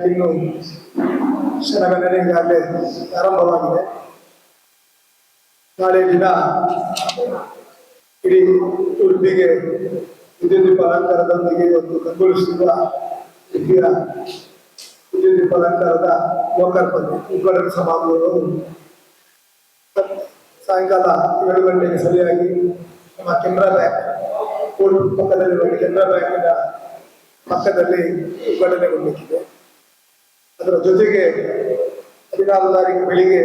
ಇನ್ನು ಕ್ಷಣಗಣನೆ ಈಗಾಗಲೇ ಆರಂಭವಾಗಿದೆ. ನಾಳೆ ದಿನ ಇಡೀ ಉಡುಪಿಗೆ ವಿದ್ಯುತ್ ದೀಪ ಅಲಂಕಾರದೊಂದಿಗೆ ಒಂದು ಕಂಗೊಳಿಸುವ ರೀತಿಯ ವಿದ್ಯುತ್ ದೀಪ ಅಲಂಕಾರದ ಲೋಕಾರ್ಪಣೆ ಉದ್ಘಾಟನಾ ಸಮಾರಂಭವು ಸಾಯಂಕಾಲ 7 ಗಂಟೆಗೆ ಸರಿಯಾಗಿ ನಮ್ಮ ಕೆನರಾ ಬ್ಯಾಂಕ್ ಕೋರ್ಟ್ ಪಕ್ಕದಲ್ಲಿರುವ ಕೆನರಾ ಬ್ಯಾಂಕಿನ ಪಕ್ಕದಲ್ಲಿ ಉದ್ಘಾಟನೆಗೊಳ್ಳಲಿಕ್ಕಿದೆ. ಅದರ ಜೊತೆಗೆ 16 ತಾರೀಕು ಬೆಳಿಗ್ಗೆ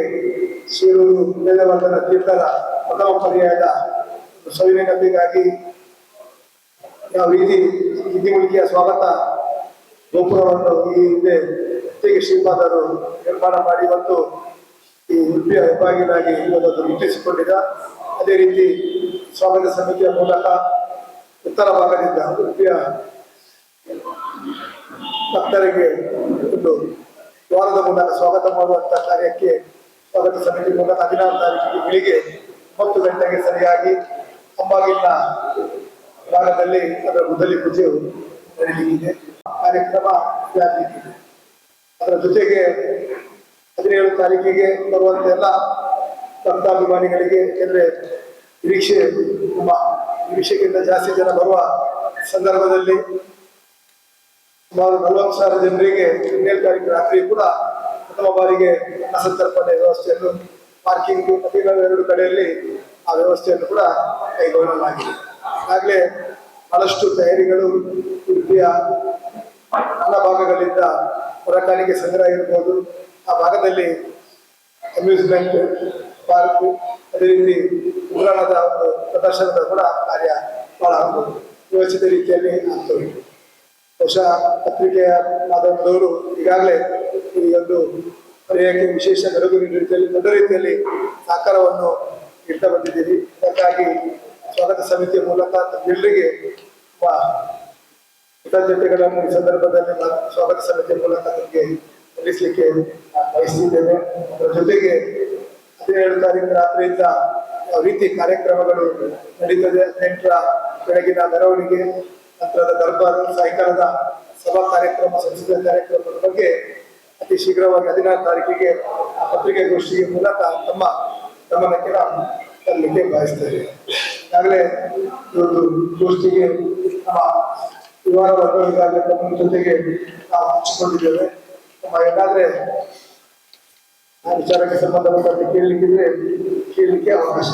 ಶಿರೂರು ವೇದವರ್ಧನ ತೀರ್ಥರ ಪ್ರಥಮ ಪರ್ಯಾಯದ ಸವಿನೆನಪಿಗಾಗಿ ಯಾವ ರೀತಿ ಇತಿಮುಖಿಯ ಸ್ವಾಗತ ಗೋಪುರವನ್ನು ಈ ಹಿಂದೆ ಜೊತೆಗೆ ಶ್ರೀಪಾದರು ನಿರ್ಮಾಣ ಮಾಡಿ ಮತ್ತು ಈ ಉಡುಪಿಯ ಹೆಬ್ಬಾಗಿಲಾಗಿ ಇವತ್ತು ರೂಪಿಸಿಕೊಂಡಿದ್ದ. ಅದೇ ರೀತಿ ಸ್ವಾಗತ ಸಮಿತಿಯ ಮೂಲಕ ಉತ್ತರ ಭಾಗದಿಂದ ಉಡುಪಿಯ ಭಕ್ತರಿಗೆ ಒಂದು ದ್ವಾರದ ಮೂಲಕ ಸ್ವಾಗತ ಮಾಡುವಂತಹ ಕಾರ್ಯಕ್ಕೆ ಸ್ವಾಗತ ಸಮಿತಿ ಮೂಲಕ 16 ತಾರೀಕಿಗೆ ಬೆಳಿಗ್ಗೆ 9 ಗಂಟೆಗೆ ಸರಿಯಾಗಿ ಅಂಬಾಗಿಲಿನ ಭಾಗದಲ್ಲಿ ಅದರ ಗುದ್ದಲಿ ಪೂಜೆಯು ನಡೆಯಲಿದೆ. ಕಾರ್ಯಕ್ರಮ ಜಾಗಲಿಕ್ಕಿದೆ. ಅದರ ಜೊತೆಗೆ 17 ತಾರೀಕಿಗೆ ಬರುವಂತೆಲ್ಲ ಭಕ್ತಾಭಿಮಾನಿಗಳಿಗೆ ಅಂದರೆ ನಿರೀಕ್ಷೆಗಿಂತ ಜಾಸ್ತಿ ಜನ ಬರುವ ಸಂದರ್ಭದಲ್ಲಿ ಸುಮಾರು 40,000 ಜನರಿಗೆ 17 ತಾರೀಕು ರಾತ್ರಿ ಕೂಡ ಪ್ರಥಮ ಬಾರಿಗೆ ಅನ್ನಸಂತರ್ಪಣೆ ವ್ಯವಸ್ಥೆಯನ್ನು ಪಾರ್ಕಿಂಗ್ ಪ್ರತಿಗಳ 2 ಕಡೆಯಲ್ಲಿ ಆ ವ್ಯವಸ್ಥೆಯನ್ನು ಕೂಡ ಕೈಗೊಳ್ಳಲಾಗಿದೆ. ಈಗಾಗಲೇ ಬಹಳಷ್ಟು ತಯಾರಿಗಳು ಉಡುಪಿಯ ಎಲ್ಲ ಭಾಗಗಳಿಂದ ಹೊರಕಾಣಿಕೆ ಸಂಗ್ರಹ ಇರ್ಬೋದು, ಆ ಭಾಗದಲ್ಲಿ ಅಮ್ಯೂಸ್ಮೆಂಟ್ ಪಾರ್ಕ್, ಅದೇ ರೀತಿ ಉಗ್ರಾಣದ ಒಂದು ಪ್ರದರ್ಶನದ ಕೂಡ ಕಾರ್ಯ ಬಹಳ ವ್ಯವಸ್ಥಿತ ರೀತಿಯಲ್ಲಿ ಆಗ್ತದೆ. ಬಹುಶಃ ಪತ್ರಿಕೆಯ ಮಾಧ್ಯಮದವರು ಈಗಾಗಲೇ ಈ ಒಂದು ಪರ್ಯಾಯಕ್ಕೆ ವಿಶೇಷ ಮೆರುಗು ರೀತಿಯಲ್ಲಿ ದೊಡ್ಡ ರೀತಿಯಲ್ಲಿ ಸಹಕಾರವನ್ನು ನೀಡ್ತಾ ಬಂದಿದ್ದೀರಿ. ಅದಕ್ಕಾಗಿ ಸ್ವಾಗತ ಸಮಿತಿಯ ಮೂಲಕ ಎಲ್ಲರಿಗೆ ಕೃತಜ್ಞತೆಗಳನ್ನು ಈ ಸಂದರ್ಭದಲ್ಲಿ ಸ್ವಾಗತ ಸಮಿತಿಯ ಮೂಲಕ ನಮಗೆ ಸಲ್ಲಿಸಲಿಕ್ಕೆ ಬಯಸ್ತಿದ್ದೇನೆ. ಅದರ ಜೊತೆಗೆ 17 ತಾರೀಕು ರಾತ್ರಿಯಿಂದ ಯಾವ ರೀತಿ ಕಾರ್ಯಕ್ರಮಗಳು ನಡೀತದೆ, 18ರ ಬೆಳಗಿನ ಮೆರವಣಿಗೆ, ನಂತರದ ದರ್ಬಾರ್, ಸಾಯಂಕಾಲದ ಸಭಾ ಕಾರ್ಯಕ್ರಮ, ಸಂಸದೀಯ ಕಾರ್ಯಕ್ರಮದ ಬಗ್ಗೆ ಅತಿ ಶೀಘ್ರವಾಗಿ 16 ತಾರೀಕಿಗೆ ಪತ್ರಿಕೆಗೋಷ್ಠಿಯ ಮೂಲಕ ತಮ್ಮ ಗಮನಕ್ಕೆ ತರಲಿಕ್ಕೆ ಬಯಸ್ತೇವೆ. ಈಗಾಗಲೇ ಈ ಒಂದು ಗೋಷ್ಠಿಗೆ ನಮ್ಮ ವಿವರ ವರ್ಗಗಳಿಗಾಗಲೇ ತಮ್ಮ ಜೊತೆಗೆ ನಾವು ಹಂಚಿಕೊಂಡಿದ್ದೇವೆ. ನಮ್ಮ ಏನಾದ್ರೆ ಆ ವಿಚಾರಕ್ಕೆ ಸಂಬಂಧಪಟ್ಟಂತೆ ಕೇಳಲಿಕ್ಕೆ ಅವಕಾಶ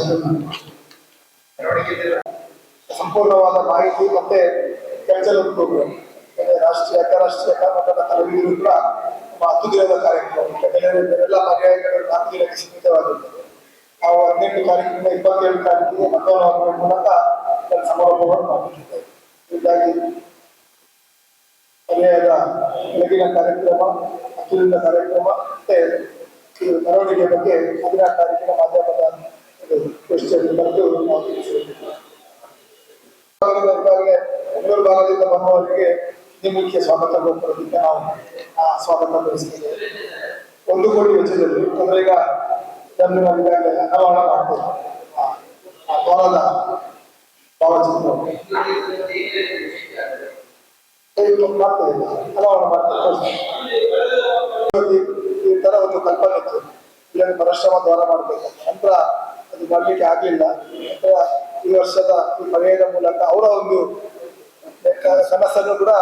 ಸಂಪೂರ್ಣವಾದ ಮಾಹಿತಿ ಮತ್ತೆ ಕಲ್ಚರಲ್ ಪ್ರೋಗ್ರಾಮ್, ರಾಷ್ಟ್ರೀಯ ಅಂತಾರಾಷ್ಟ್ರೀಯ ಮಟ್ಟದ ಕಲಾವಿದರು ಕೂಡ ನಮ್ಮ 10 ದಿನದ ಕಾರ್ಯಕ್ರಮ ಎಲ್ಲ ಪರ್ಯಾಯಗಳು 4 ದಿನಕ್ಕೆ ಸೀಮಿತವಾಗಿರುತ್ತದೆ. ನಾವು 18 ತಾರೀಕಿನಿಂದ 27 ತಾರೀಕಿಗೆ ಮತದಾನ ಮೂಲಕ ಸಮಾರಂಭವನ್ನು ಮಾಡುತ್ತಿದ್ದೇವೆ. ಹೀಗಾಗಿ ಪರ್ಯಾಯದ ಬೆಳಗಿನ ಕಾರ್ಯಕ್ರಮ, 10 ದಿನದ ಕಾರ್ಯಕ್ರಮ ಮತ್ತೆ ಮೆರವಣಿಗೆ ಬಗ್ಗೆ 16 ತಾರೀಕಿನ ಮಾಧ್ಯಮದ ಗೋಷ್ಠಿಯಲ್ಲಿ ಬರೆದು ನಾವು ತಿಳಿಸಿದ್ದೇವೆ. ಬೆಂಗಳೂರು ಭಾಗದಿಂದ ಬರುವವರಿಗೆ ಮುಖ್ಯ ಸ್ವಾಗತ ಕೊಡೋದಕ್ಕೆ ನಾವು ಸ್ವಾಗತ ಬಯಸ್ತಿದ್ದೇವೆ. 1 ಕೋಟಿ ವೆಚ್ಚದಲ್ಲಿ ಅಂದ್ರೆ ಈಗ ಇದನ್ನು ನಾವು ಈಗಾಗಲೇ ಅನಾವರಣ ಮಾಡ್ತೇವೆ. ದ್ವಾರದ ಭಾವಚಿತ್ರ ಅನಾವರಣ ಮಾಡ್ತೇವೆ. ಈ ತರ ಒಂದು ಕಲ್ಪನೆ ಇತ್ತು, ಇದನ್ನು ಪರಿಶ್ರಮ ದ್ವಾರ ಮಾಡಬೇಕು. ನಂತರ ಅದು ಮಾಡಲಿಕ್ಕೆ ಆಗ್ಲಿಲ್ಲ. ಈ ವರ್ಷದ ಈ ಪರ್ಯಾಯದ ಮೂಲಕ ಅವರ ಒಂದು ಕನಸನ್ನು ಕೂಡ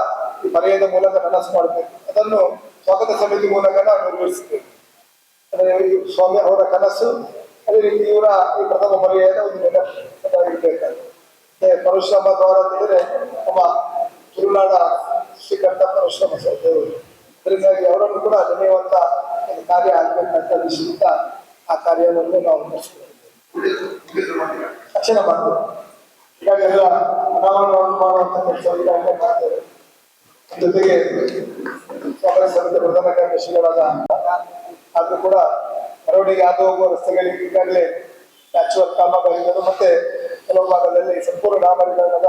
ಈ ಪರ್ಯಾಯದ ಮೂಲಕ ಕನಸು ಮಾಡಬೇಕು. ಅದನ್ನು ಸ್ವಾಗತ ಸಮಿತಿ ಮೂಲಕ ನಾವು ನಿರ್ವಹಿಸ್ತೇವೆ. ಸ್ವಾಮಿ ಅವರ ಕನಸು, ಅದೇ ರೀತಿ ಇವರ ಈ ಪ್ರಥಮ ಪರ್ಯಾಯದ ಒಂದು ನೆನಪಿರಬೇಕಾಗುತ್ತೆ. ಪರಶುರಾಮ ದ್ವಾರ ಅಂತಂದ್ರೆ ನಮ್ಮ ತುಳುನಾಡ ಶ್ರೀಕಂಠ ಪರಶುರಾಮ ದೇವರು, ಅದರಿಂದಾಗಿ ಅವರನ್ನು ಕೂಡ ನೆನೆಯುವಂತ ಕಾರ್ಯ ಆಗ್ಬೇಕಂತ ನಿಶ್ಚಿತ ಆ ಕಾರ್ಯವನ್ನು ನಾವು ತಕ್ಷಣ ಮಾಡ್ತೇವೆ. ಈಗಾಗೆಲ್ಲ ಅನಾವರಣವನ್ನು ಮಾಡುವಂತ ಕೆಲಸ ಈಗಾಗಲೇ ಮಾಡ್ತೇವೆ. ಜೊತೆಗೆ ಸ್ವಾಗತ ಸಮಿತಿ ಪ್ರಧಾನ ಕಾರ್ಯದರ್ಶಿಗಳಾದ ಆದ್ರೂ ಕೂಡ ಮೆರವಣಿಗೆ ಆದ ಹೋಗುವ ರಸ್ತೆಗಳಿಗೆ ಈಗಾಗಲೇ ನ್ಯಾಚುರಲ್ ಕಾಮಗಾರಿಗಳು ಮತ್ತೆ ಕೆಲವು ಭಾಗದಲ್ಲಿ ಸಂಪೂರ್ಣ ಡಾಮರೀಕರಣದ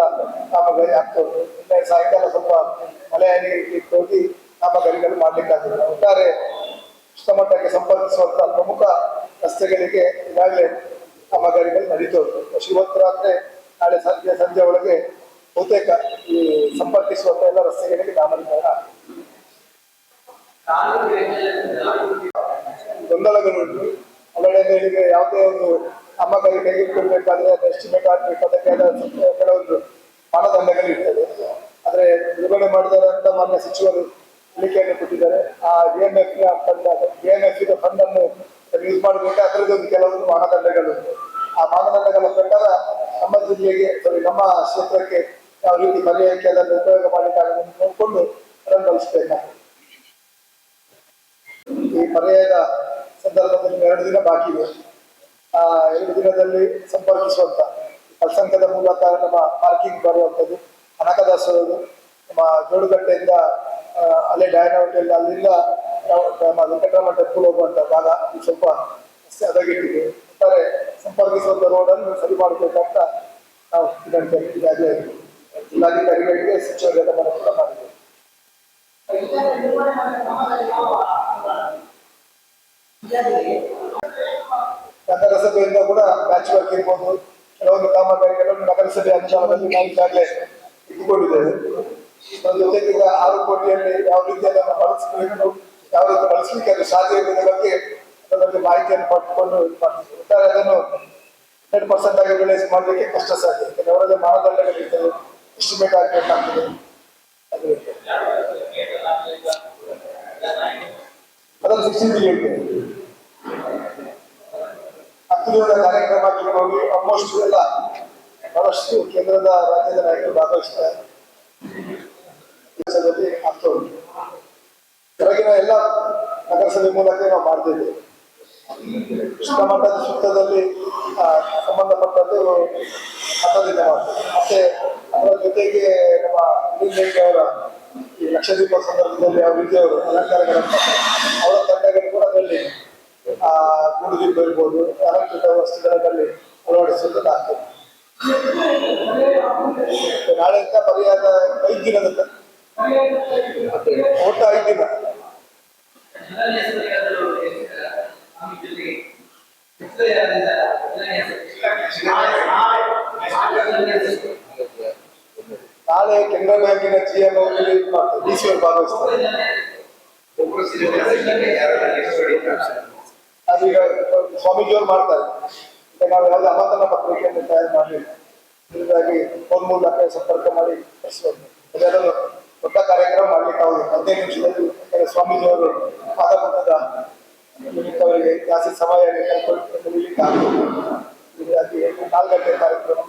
ಕಾಮಗಾರಿ ಆಗ್ತದೆ. ನಿನ್ನೆ ಸಾಯಂಕಾಲ ಸ್ವಲ್ಪ ಮಳೆಯಾಗಿ ಹೋಗಿ ಕಾಮಗಾರಿಗಳು ಮಾಡ್ಲಿಕ್ಕಾಗ್ತದೆ. ಒಟ್ಟಾರೆ ಕೃಷ್ಣಮಠಕ್ಕೆ ಸಂಪರ್ಕಿಸುವಂತ ಪ್ರಮುಖ ರಸ್ತೆಗಳಿಗೆ ಈಗಾಗಲೇ ಕಾಮಗಾರಿಗಳು ನಡೀತವೆ. ಇವತ್ತು ರಾತ್ರಿ ನಾಳೆ ಸಂಜೆ ಒಳಗೆ ಬಹುತೇಕ ಈ ಸಂಪರ್ಕಿಸುವಂತ ಎಲ್ಲ ರಸ್ತೆಗಳಿಗೆ ಡಾಮರೀಕರಣ ಗೊಂದಲಗಳುಂಟು. ಅವಳಿಗೆ ಯಾವುದೇ ಒಂದು ಅಮ್ಮಗಳಿಗೆ ತೆಗೆದುಕೊಳ್ಬೇಕಾದ್ರೆ ಅದು ಎಸ್ಟಿಮೇಟ್ ಆಗಬೇಕು, ಅದಕ್ಕೆ ಕೆಲವೊಂದು ಮಾನದಂಡಗಳು ಇರ್ತದೆ. ಆದರೆ ಬಿಡುಗಡೆ ಮಾಡಿದಂತ ಮಾನ್ಯ ಸಚಿವರು ಹೇಳಿಕೆಯನ್ನು ಕೊಟ್ಟಿದ್ದಾರೆ. ಆ DMF ಫಂಡ್ ಅನ್ನು ಯೂಸ್ ಮಾಡಬೇಕು, ಅದರದ್ದು ಒಂದು ಕೆಲವೊಂದು ಮಾನದಂಡಗಳು. ಆ ಮಾನದಂಡಗಳ ಪ್ರಕಾರ ನಮ್ಮ ಜಿಲ್ಲೆಗೆ ನಮ್ಮ ಕ್ಷೇತ್ರಕ್ಕೆ ಯಾವ ರೀತಿ ಪರ್ಯಾಯಕ್ಕೆ ಅದನ್ನು ಉಪಯೋಗ ಮಾಡಿದಾಗ ನೋಡಿಕೊಂಡು ಅದನ್ನು ಬಳಸಬೇಕಾಗ್ತದೆ. ಈ ಪರ್ಯಾಯದ ಸಂದರ್ಭದಲ್ಲಿ 2 ದಿನ ಬಾಕಿ ಇದೆ. ಆ 2 ದಿನದಲ್ಲಿ ಸಂಪರ್ಕಿಸುವಂತ ಕಲ್ಸಂಕದ ಮೂಲಕ ನಮ್ಮ ಪಾರ್ಕಿಂಗ್ ಬರುವಂಥದ್ದು, ಕನಕದಾಸರು ನಮ್ಮ ಜೋಡುಗಟ್ಟೆಯಿಂದ ಅಲ್ಲೇ ಡಯಾನ ಹೋಟೆಲ್ ಅಲ್ಲಿಂದ ನಮ್ಮ ವೆಂಕಟರಮಣ ಟೆಂಪಲ್ ಹೋಗುವಂತ ಭಾಗ ಸ್ವಲ್ಪ ಹದಗೆಟ್ಟಿದೆ. ಒಟ್ಟಾರೆ ಸಂಪರ್ಕಿಸುವಂತ ರೋಡನ್ನು ಸರಿ ಮಾಡಬೇಕಂತ ನಾವು ಈಗಾಗಲೇ ಜಿಲ್ಲಾಧಿಕಾರಿಗಳಿಗೆ ಸಚಿವರ ಗಮನ ಕೂಡ ಮಾಡಿದ್ದೇವೆ. ನಗರಸಭೆಯಿಂದ ಕೂಡ ಬ್ಯಾಚ್ ವರ್ಕ್ ಇರ್ಬೋದು, ಕೆಲವೊಂದು ಕಾಮಗಾರಿಗಳನ್ನು ನಗರಸಭೆ ಅನುದಾನದಲ್ಲಿ ನಾವು ಈಗಾಗಲೇ ಇಟ್ಟುಕೊಂಡಿದ್ದೇವೆ. ಅದರ ಜೊತೆಗೆ ಈಗ 6 ಕೋಟಿಯಲ್ಲಿ ಯಾವ ರೀತಿ ಅದನ್ನು ಬಳಸಬೇಕು, ಯಾವ ರೀತಿ ಬಳಸಲಿಕ್ಕೆ ಅದು ಸಾಧ್ಯ ಇದೆ ಬಗ್ಗೆ ಅದರ ಬಗ್ಗೆ ಮಾಹಿತಿಯನ್ನು ಪಡೆದುಕೊಂಡು ಮಾಡ್ತೀವಿ. ಒಟ್ಟಾರೆ ಅದನ್ನು 100% ಆಗಿ ರಿಲೈಸ್ ಮಾಡಲಿಕ್ಕೆ ಕಷ್ಟ ಸಾಧ್ಯ. ಯಾಕಂದ್ರೆ ಅವರಲ್ಲಿ ಮಾನದಂಡಗಳಿರ್ತದೆ, ಎಸ್ಟಿಮೇಟ್ ಆಗಬೇಕಾಗ್ತದೆ. ಅದು ಅದನ್ನು 16 ಹೇಳ್ತೇವೆ. 10 ದಿನದ ಕಾರ್ಯಕ್ರಮಕ್ಕೆ ಹೋಗಿ ಆಲ್ಮೋಸ್ಟ್ ಎಲ್ಲ ಬಹಳಷ್ಟು ಕೇಂದ್ರದ ರಾಜ್ಯದ ನಾಯಕರು ಭಾಗವಹಿಸ್ತಾರೆ. ಆಗ್ತಾ ಉಂಟು. ಹೊರಗಿನ ಎಲ್ಲ ನಗರಸಭೆ ಮೂಲಕ ನಾವು ಮಾಡ್ತಿದ್ದೇವೆ. ಕೃಷ್ಣ ಮಠದ ಸುತ್ತದಲ್ಲಿ ಸಂಬಂಧಪಟ್ಟದ್ದು ಮತದಿಂದ ಮಾಡ್ತೇವೆ. ಮತ್ತೆ ಅದರ ಜೊತೆಗೆ ನಮ್ಮ ಅವರ ಈ ಲಕ್ಷದೀಪ ಸಂದರ್ಭದಲ್ಲಿ ಯಾವ ರೀತಿಯವರು ಅಲಂಕಾರಗಳನ್ನು ಅವರ ತಂಡಗಳು ಕೂಡ ಅದರಲ್ಲಿ ಗೂಡುದೀಪ ಇರ್ಬೋದು, ಅಲಂಕೃತ ವಸ್ತುಗಳಲ್ಲಿ ಅಳವಡಿಸುವುದಾಗ್ತದೆ. ನಾಳೆಯಿಂದ ಪರ್ಯಾದ 5 ದಿನದ ಒಟ್ಟು 5 ದಿನ. ನಾಳೆ ಕೆನರಾ ಬ್ಯಾಂಕಿನ GM DC ಅವರು ಭಾಗವಹಿಸ್ತಾರೆ. ಅದೀಗ ಸ್ವಾಮೀಜಿಯವರು ಮಾಡ್ತಾರೆ. ಈಗ ನಾವು ಯಾವುದೇ ಅಮತನ ಪತ್ರಿಕೆಯನ್ನು ತಯಾರು ಮಾಡಲಿಲ್ಲ, ಹೀಗಾಗಿ ಫೋನ್ ಮೂಲಕ ಸಂಪರ್ಕ ಮಾಡಿ ಕಳಿಸಬೇಕು. ಅದನ್ನು ದೊಡ್ಡ ಕಾರ್ಯಕ್ರಮ ಮಾಡ್ಲಿಕ್ಕೆ ಆಗುದಿಲ್ಲ. 15 ನಿಮಿಷದಲ್ಲಿ ಸ್ವಾಮೀಜಿಯವರು ಪಾದಪುಟದ ಅವರಿಗೆ ಜಾಸ್ತಿ ಸಮಯ ಕಲ್ಪಿಸಲಿಕ್ಕೆ ಆಗುವುದು. ಹೀಗಾಗಿ 4 ಗಂಟೆ ಕಾರ್ಯಕ್ರಮ